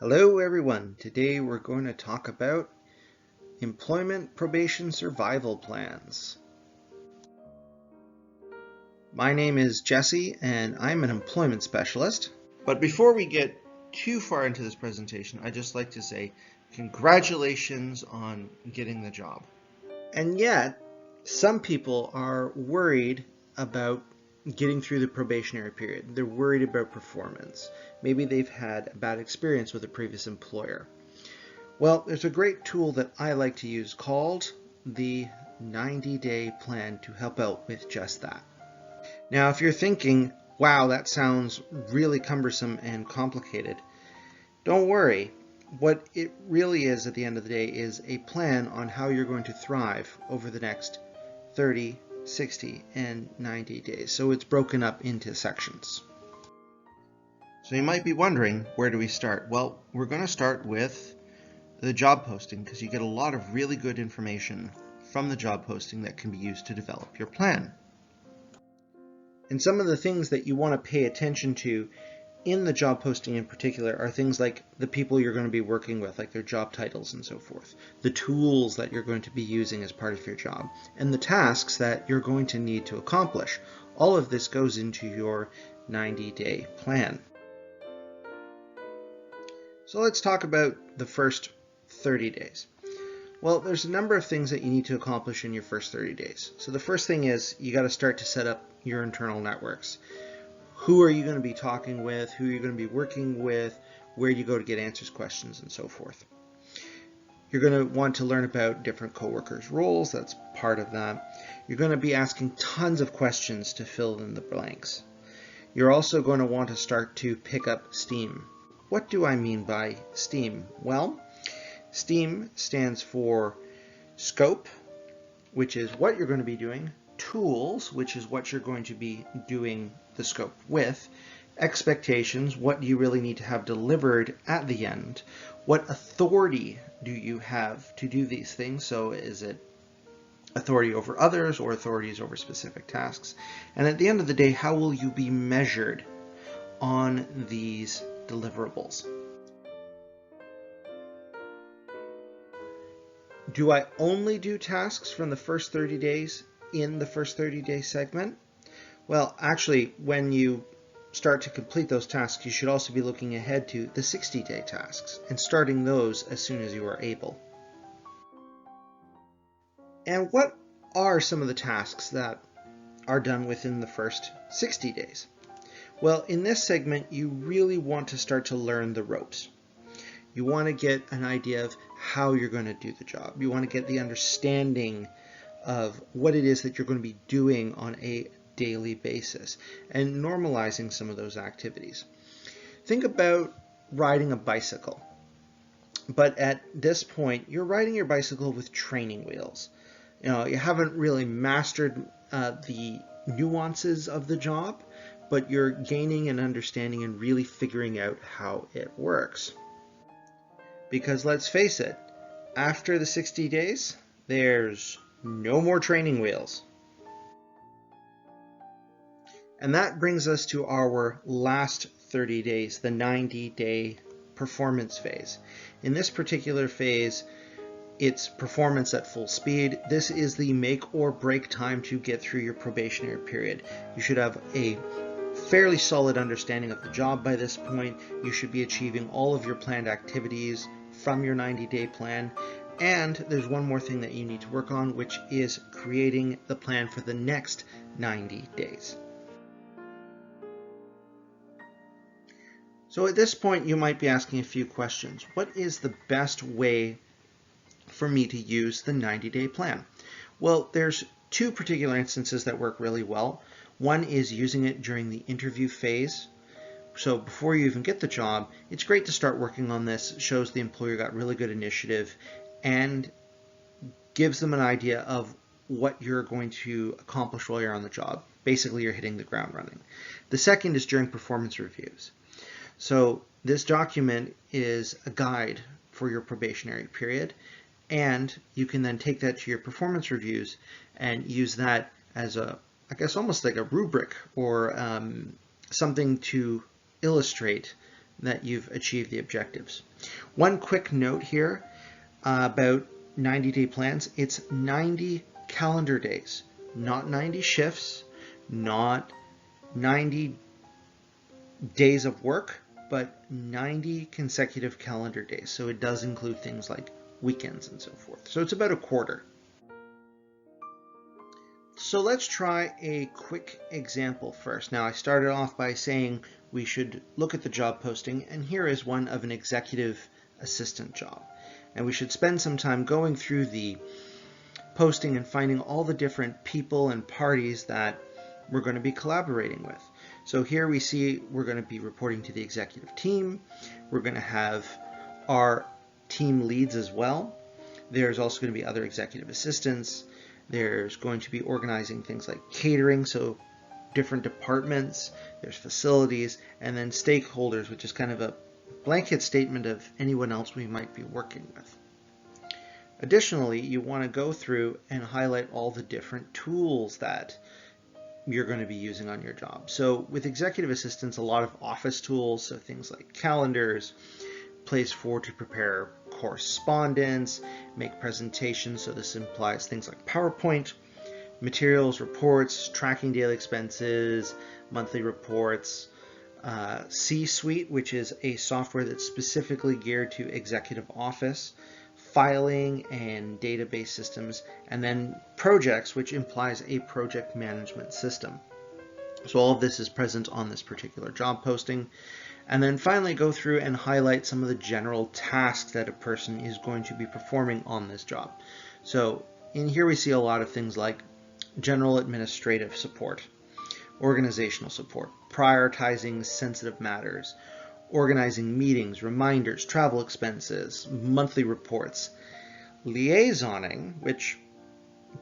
Hello everyone. Today we're going to talk about employment probation survival plans. My name is Jesse and I'm an employment specialist. But before we get too far into this presentation, I'd just like to say congratulations on getting the job. And yet, some people are worried about getting through the probationary period. They're worried about performance. Maybe they've had a bad experience with a previous employer. Well, there's a great tool that I like to use called the 90-day plan to help out with just that. Now, if you're thinking, wow, that sounds really cumbersome and complicated, don't worry. What it really is at the end of the day is a plan on how you're going to thrive over the next 30, 60, and 90 days. So it's broken up into sections. So you might be wondering, where do we start? Well, we're going to start with the job posting because you get a lot of really good information from the job posting that can be used to develop your plan. And some of the things that you want to pay attention to in the job posting in particular are things like the people you're going to be working with, like their job titles and so forth, the tools that you're going to be using as part of your job, and the tasks that you're going to need to accomplish. All of this goes into your 90-day plan. So let's talk about the first 30 days. Well, there's a number of things that you need to accomplish in your first 30 days. So the first thing is you got to start to set up your internal networks. Who are you going to be talking with? Who are you going to be working with? Where do you go to get answers, questions, and so forth? You're going to want to learn about different coworkers' roles. That's part of that. You're going to be asking tons of questions to fill in the blanks. You're also going to want to start to pick up steam. What do I mean by steam? Well, STEAM stands for scope, which is what you're going to be doing, tools, which is what you're going to be doing the scope with, expectations, what do you really need to have delivered at the end, what authority do you have to do these things, so is it authority over others or authorities over specific tasks, and at the end of the day, how will you be measured on these deliverables? Do I only do tasks from the first 30 days in the first 30-day segment? Well, actually, when you start to complete those tasks, you should also be looking ahead to the 60-day tasks and starting those as soon as you are able. And what are some of the tasks that are done within the first 60 days? Well, in this segment, you really want to start to learn the ropes. You want to get an idea of how you're going to do the job. You want to get the understanding of what it is that you're going to be doing on a daily basis and normalizing some of those activities. Think about riding a bicycle, but at this point you're riding your bicycle with training wheels. You haven't really mastered the nuances of the job, but you're gaining an understanding and really figuring out how it works. Because let's face it, after the 60 days, there's no more training wheels. And that brings us to our last 30 days, the 90-day performance phase. In this particular phase, it's performance at full speed. This is the make or break time to get through your probationary period. You should have a fairly solid understanding of the job by this point. You should be achieving all of your planned activities from your 90-day plan. And there's one more thing that you need to work on, which is creating the plan for the next 90 days. So at this point, you might be asking a few questions. What is the best way for me to use the 90-day plan? Well, there's two particular instances that work really well. One is using it during the interview phase. So before you even get the job, it's great to start working on this. It shows the employer got really good initiative and gives them an idea of what you're going to accomplish while you're on the job. Basically, you're hitting the ground running. The second is during performance reviews. So this document is a guide for your probationary period, and you can then take that to your performance reviews and use that as I guess almost like a rubric or something to illustrate that you've achieved the objectives. One quick note here about 90-day plans. It's 90 calendar days, not 90 shifts, not 90 days of work, but 90 consecutive calendar days. So it does include things like weekends and so forth. So it's about a quarter. So let's try a quick example first. Now I started off by saying we should look at the job posting, and here is one of an executive assistant job. And we should spend some time going through the posting and finding all the different people and parties that we're going to be collaborating with. So here we see we're going to be reporting to the executive team. We're going to have our team leads as well. There's also going to be other executive assistants. There's going to be organizing things like catering, so different departments. There's facilities, and then stakeholders, which is kind of a blanket statement of anyone else we might be working with. Additionally, you want to go through and highlight all the different tools that you're going to be using on your job. So with executive assistants, a lot of office tools, so things like calendars, place for to prepare correspondence, make presentations, so this implies things like PowerPoint, materials, reports, tracking daily expenses, monthly reports, C-Suite, which is a software that's specifically geared to executive office, filing and database systems, and then projects, which implies a project management system. So all of this is present on this particular job posting. And then finally go through and highlight some of the general tasks that a person is going to be performing on this job. So in here we see a lot of things like general administrative support, organizational support, prioritizing sensitive matters, organizing meetings, reminders, travel expenses, monthly reports, liaisoning, which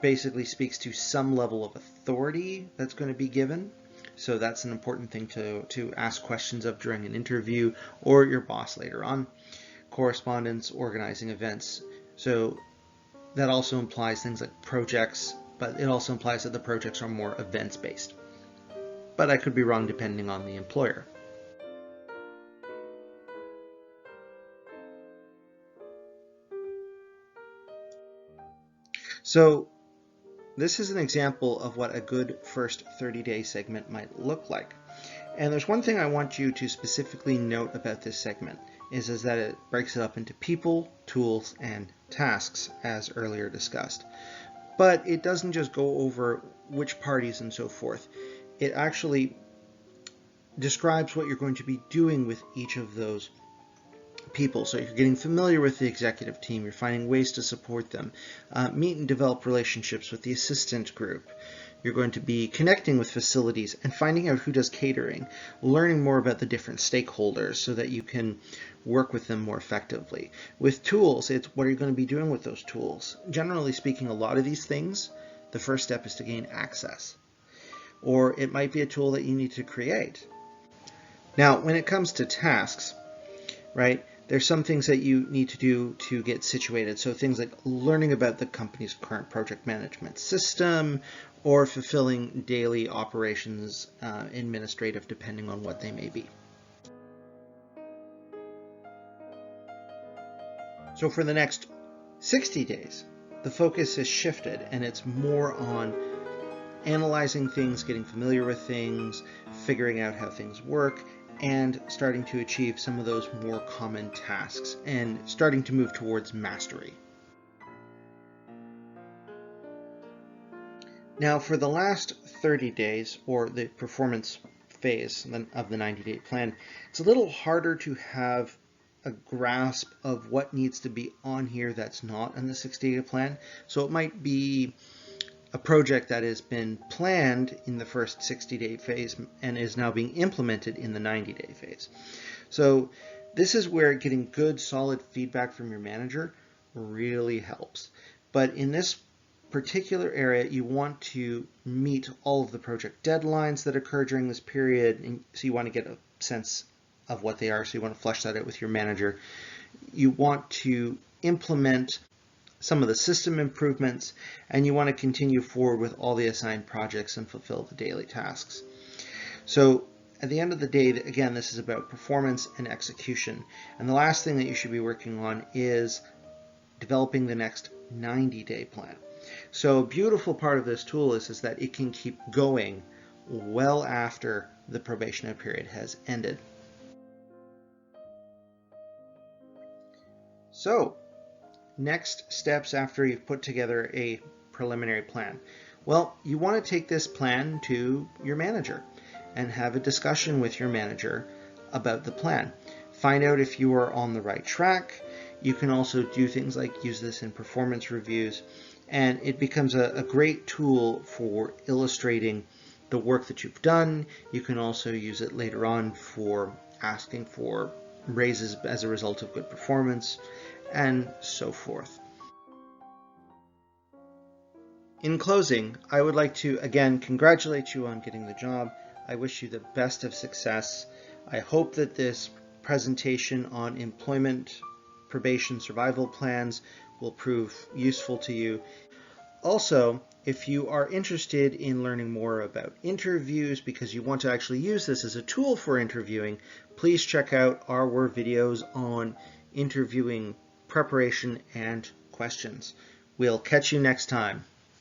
basically speaks to some level of authority that's going to be given. So that's an important thing to ask questions of during an interview or your boss later on. Correspondence, organizing events. So that also implies things like projects, but it also implies that the projects are more events-based. But I could be wrong depending on the employer. So this is an example of what a good first 30-day segment might look like. And there's one thing I want you to specifically note about this segment is that it breaks it up into people, tools, and tasks, as earlier discussed. But it doesn't just go over which parties and so forth. It actually describes what you're going to be doing with each of those people. So you're getting familiar with the executive team, you're finding ways to support them, meet and develop relationships with the assistant group. You're going to be connecting with facilities and finding out who does catering, learning more about the different stakeholders so that you can work with them more effectively. With tools, it's what are you going to be doing with those tools? Generally speaking, a lot of these things, the first step is to gain access. Or it might be a tool that you need to create. Now, when it comes to tasks, right, there's some things that you need to do to get situated. So things like learning about the company's current project management system or fulfilling daily operations administrative, depending on what they may be. So for the next 60 days, the focus has shifted and it's more on analyzing things, getting familiar with things, figuring out how things work, and starting to achieve some of those more common tasks and starting to move towards mastery. Now for the last 30 days, or the performance phase of the 90-day plan, it's a little harder to have a grasp of what needs to be on here that's not in the 60-day plan. So it might be a project that has been planned in the first 60-day phase and is now being implemented in the 90-day phase. So this is where getting good, solid feedback from your manager really helps. But in this particular area, you want to meet all of the project deadlines that occur during this period, and so you want to get a sense of what they are, so you want to flesh that out with your manager. You want to implement some of the system improvements, and you want to continue forward with all the assigned projects and fulfill the daily tasks. So at the end of the day, again, this is about performance and execution. And the last thing that you should be working on is developing the next 90-day plan. So a beautiful part of this tool is that it can keep going well after the probationary period has ended. So, next steps after you've put together a preliminary plan. Well, you want to take this plan to your manager and have a discussion with your manager about the plan. Find out if you are on the right track. You can also do things like use this in performance reviews, and it becomes a great tool for illustrating the work that you've done. You can also use it later on for asking for raises as a result of good performance, and so forth. In closing, I would like to again congratulate you on getting the job. I wish you the best of success. I hope that this presentation on employment, probation, survival plans will prove useful to you. Also, if you are interested in learning more about interviews because you want to actually use this as a tool for interviewing, please check out our videos on interviewing preparation and questions. We'll catch you next time.